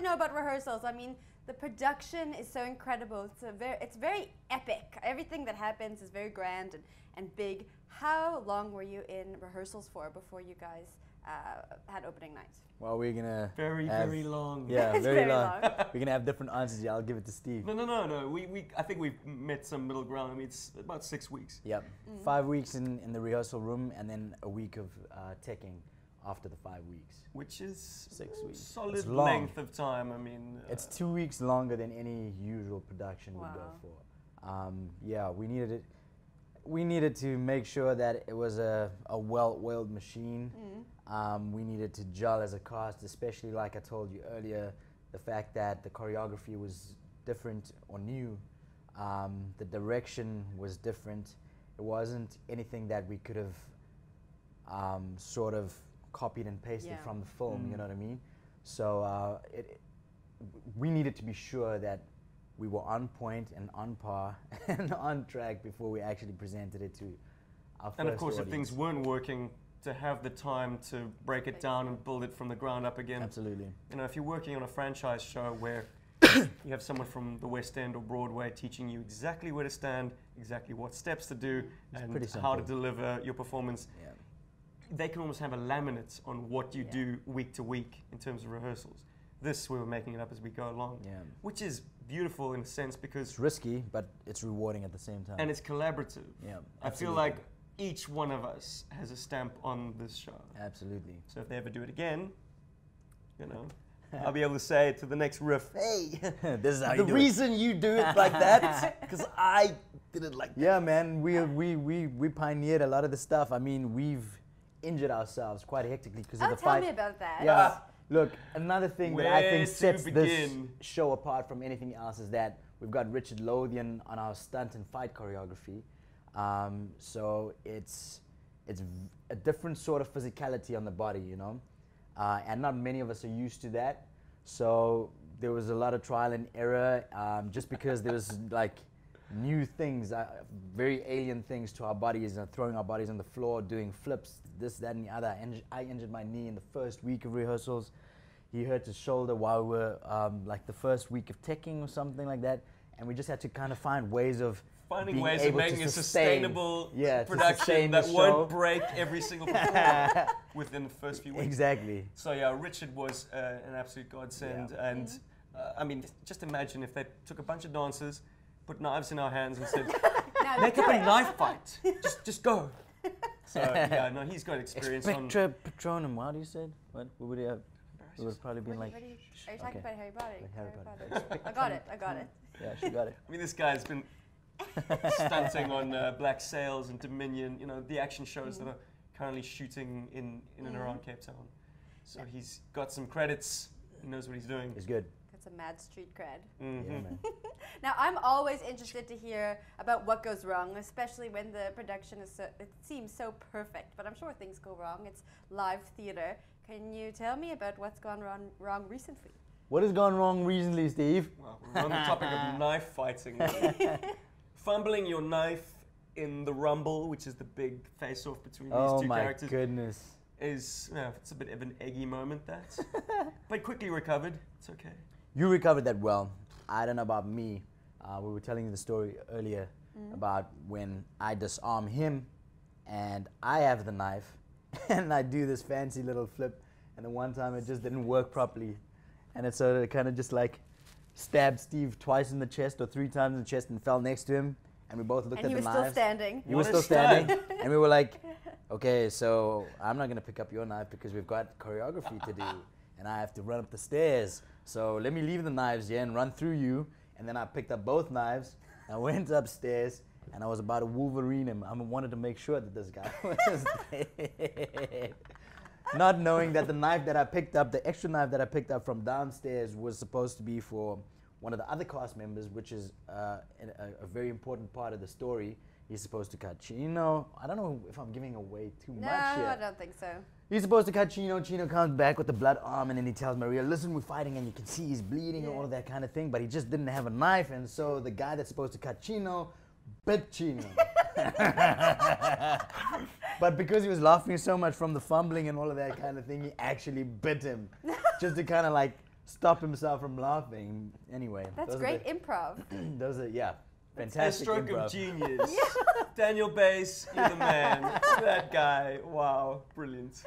to know about rehearsals. I mean, the production is so incredible. It's very epic. Everything that happens is very grand and big. How long were you in rehearsals for before you guys had opening night? Well, we're gonna very long. Yeah, It's very very long. long. We're gonna have different answers. Yeah, I'll give it to Steve. No. I think we've met some middle ground. I mean, it's about 6 weeks. Yep, 5 weeks in the rehearsal room, and then a week of teching after the 5 weeks. Which is 6 weeks. solid It's long. length of time. I mean, It's 2 weeks longer than any usual production would go Wow. for. Yeah, we needed it. We needed to make sure that it was a well-oiled machine. We needed to gel as a cast, especially like I told you earlier, the fact that the choreography was different or new. The direction was different. It wasn't anything that we could have sort of copied and pasted Yeah. from the film, you know what I mean? So we needed to be sure that we were on point and on par and on track before we actually presented it to our and of first course, if audience. things weren't working, to have the time to break it down and build it from the ground up again. Absolutely. You know, if you're working on a franchise show where you have someone from the West End or Broadway teaching you exactly where to stand, exactly what steps to do, and pretty how to simple. deliver your performance, Yeah. they can almost have a laminate on what you do week to week in terms of rehearsals. This, we were making it up as we go along, Yeah. which is beautiful in a sense because, It's risky, but it's rewarding at the same time. and it's collaborative. Yeah, I feel absolutely. like each one of us has a stamp on this show. Absolutely. So if they ever do it again, you know, I'll be able to say to the next riff, hey, This is how the you do it. reason you do it like that, because I did it like that. Yeah, man, we pioneered a lot of the stuff. I mean, we've injured ourselves quite hectically because of Oh, the tell fight. me about that. Yeah. Look, another thing that I Where think to sets this begin? show apart from anything else is that we've got Richard Lothian on our stunt and fight choreography. So it's a different sort of physicality on the body, you know, and not many of us are used to that. So there was a lot of trial and error, just because there was like new things, very alien things to our bodies, throwing our bodies on the floor, doing flips, this, that, and the other. And I injured my knee in the first week of rehearsals. He hurt his shoulder while we were like the first week of teching or something like that. And we just had to kind of find ways of Finding being ways of able to making a sustain- sustainable yeah, to production sustain that the won't show. break every single performance within the first few weeks. Exactly. So yeah, Richard was an absolute godsend, Yeah. and I mean, just imagine if they took a bunch of dancers, put knives in our hands, and said, Now "Make do up a it. knife fight. Just go." So yeah, no, he's got experience on. Spectra Patronum, what do you said? What would he have? It would have probably been like, Are you talking Okay. about Harry Potter? Like Harry Potter. I got it. yeah, she got it. I mean, this guy's been stunting on Black Sails and Dominion. You know, the action shows that are currently shooting in and around Cape Town. So he's got some credits. He knows what he's doing. It's good. That's a mad street cred. Mhm. Yeah, man. Now, I'm always interested to hear about what goes wrong, especially when the production is it seems so perfect, but I'm sure things go wrong. It's live theater. Can you tell me about what's gone wrong recently? What has gone wrong recently, Steve? Well, we're on the topic of knife fighting. Fumbling your knife in the rumble, which is the big face-off between Oh these two my characters, goodness. is it's a bit of an eggy moment. That, but quickly recovered. It's okay. You recovered that well. I don't know about me. We were telling you the story earlier about when I disarm him and I have the knife and I do this fancy little flip, and the one time it just didn't work properly, and it sort of kind of just like stabbed Steve twice in the chest or 3 times in the chest and fell next to him, and we both looked And at he the was still knives. standing. He What was a still stud. standing, and we were like, okay, so I'm not gonna pick up your knife because we've got choreography to do, and I have to run up the stairs. So let me leave the knives here and run through you. And then I picked up both knives. I went upstairs, and I was about to Wolverine him. I wanted to make sure that this guy was dead. Not knowing that the knife that I picked up, the extra knife that I picked up from downstairs, was supposed to be for one of the other cast members, which is a very important part of the story. He's supposed to cut Chino. I don't know if I'm giving away too No, much here. I don't think so. He's supposed to cut Chino. Chino comes back with the blood arm, and then he tells Maria, listen, we're fighting, and you can see he's bleeding and all of that kind of thing, but he just didn't have a knife, and so the guy that's supposed to cut Chino bit Chino. But because he was laughing so much from the fumbling and all of that kind of thing, he actually bit him, just to kind of like stop himself from laughing. Anyway, That's those are great improv. those are A fantastic stroke improv. of genius. Daniel Bass, you're the man. That guy. Wow, brilliant.